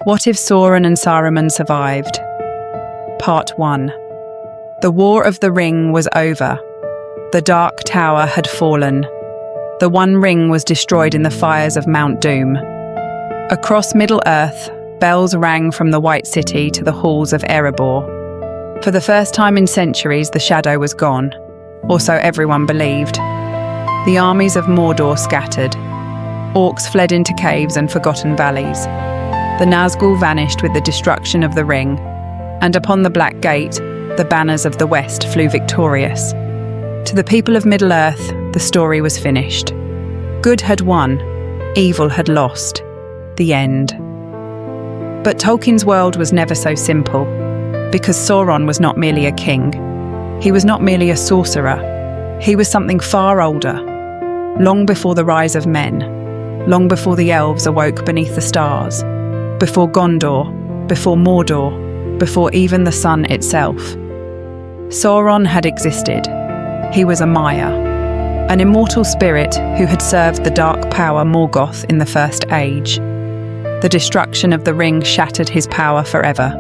What if Sauron and Saruman survived? Part 1. The War of the Ring was over. The Dark Tower had fallen. The One Ring was destroyed in the fires of Mount Doom. Across Middle-earth, bells rang from the White City to the halls of Erebor. For the first time in centuries, the shadow was gone, or so everyone believed. The armies of Mordor scattered. Orcs fled into caves and forgotten valleys. The Nazgul vanished with the destruction of the ring, and upon the Black Gate, the banners of the West flew victorious. To the people of Middle-earth, the story was finished. Good had won, evil had lost. The end. But Tolkien's world was never so simple, because Sauron was not merely a king. He was not merely a sorcerer. He was something far older, long before the rise of men, long before the elves awoke beneath the stars, before Gondor, before Mordor, before even the sun itself. Sauron had existed. He was a Maya, an immortal spirit who had served the dark power Morgoth in the First Age. The destruction of the ring shattered his power forever,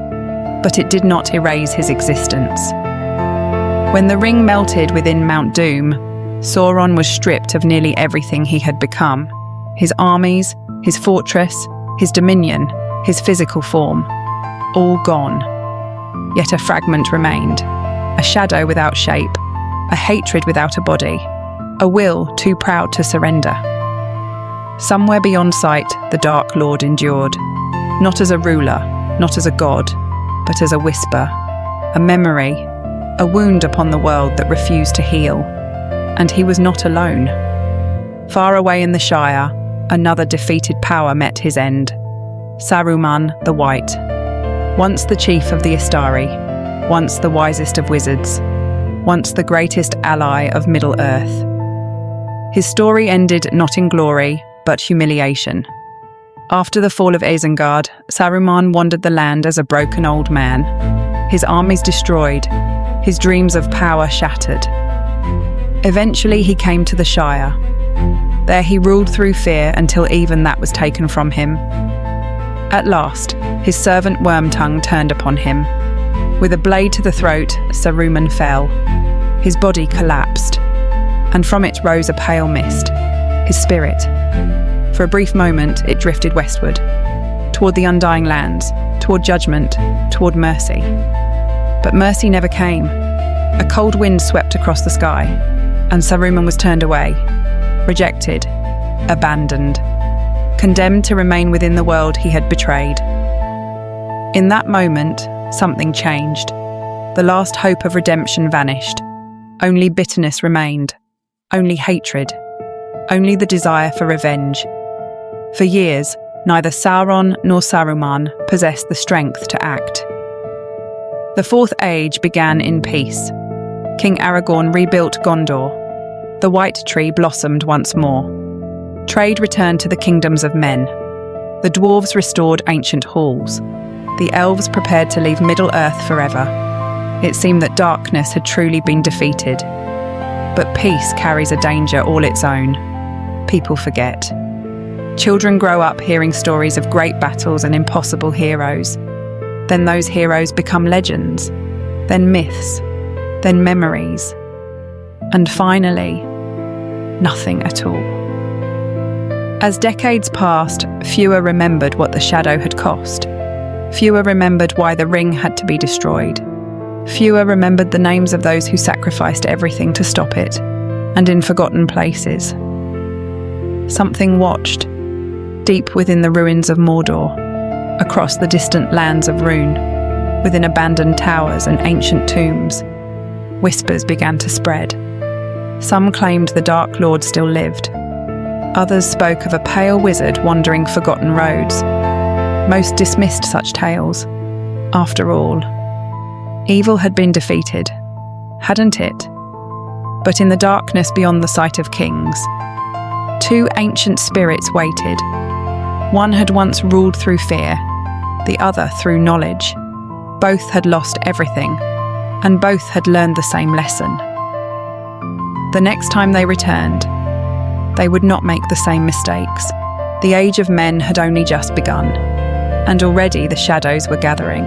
but it did not erase his existence. When the ring melted within Mount Doom, Sauron was stripped of nearly everything he had become: his armies, his fortress, his dominion, his physical form, all gone. Yet a fragment remained, a shadow without shape, a hatred without a body, a will too proud to surrender. Somewhere beyond sight, the Dark Lord endured, not as a ruler, not as a god, but as a whisper, a memory, a wound upon the world that refused to heal. And he was not alone. Far away in the Shire, another defeated power met his end. Saruman the White, once the chief of the Istari, once the wisest of wizards, once the greatest ally of Middle-earth. His story ended not in glory, but humiliation. After the fall of Isengard, Saruman wandered the land as a broken old man, his armies destroyed, his dreams of power shattered. Eventually he came to the Shire. There he ruled through fear until even that was taken from him. At last, his servant Wormtongue turned upon him. With a blade to the throat, Saruman fell. His body collapsed, and from it rose a pale mist, his spirit. For a brief moment, it drifted westward, toward the undying lands, toward judgment, toward mercy. But mercy never came. A cold wind swept across the sky, and Saruman was turned away, rejected, abandoned, condemned to remain within the world he had betrayed. In that moment, something changed. The last hope of redemption vanished. Only bitterness remained, only hatred, only the desire for revenge. For years, neither Sauron nor Saruman possessed the strength to act. The Fourth Age began in peace. King Aragorn rebuilt Gondor. The White Tree blossomed once more. Trade returned to the kingdoms of men. The dwarves restored ancient halls. The elves prepared to leave Middle-earth forever. It seemed that darkness had truly been defeated. But peace carries a danger all its own. People forget. Children grow up hearing stories of great battles and impossible heroes. Then those heroes become legends, then myths, then memories. And finally, nothing at all. As decades passed, fewer remembered what the shadow had cost. Fewer remembered why the ring had to be destroyed. Fewer remembered the names of those who sacrificed everything to stop it, and in forgotten places. Something watched, deep within the ruins of Mordor, across the distant lands of Rhûn, within abandoned towers and ancient tombs. Whispers began to spread. Some claimed the Dark Lord still lived. Others spoke of a pale wizard wandering forgotten roads. Most dismissed such tales. After all, evil had been defeated, hadn't it? But in the darkness beyond the sight of kings, two ancient spirits waited. One had once ruled through fear, the other through knowledge. Both had lost everything, and both had learned the same lesson. The next time they returned, they would not make the same mistakes. The age of men had only just begun. and already the shadows were gathering.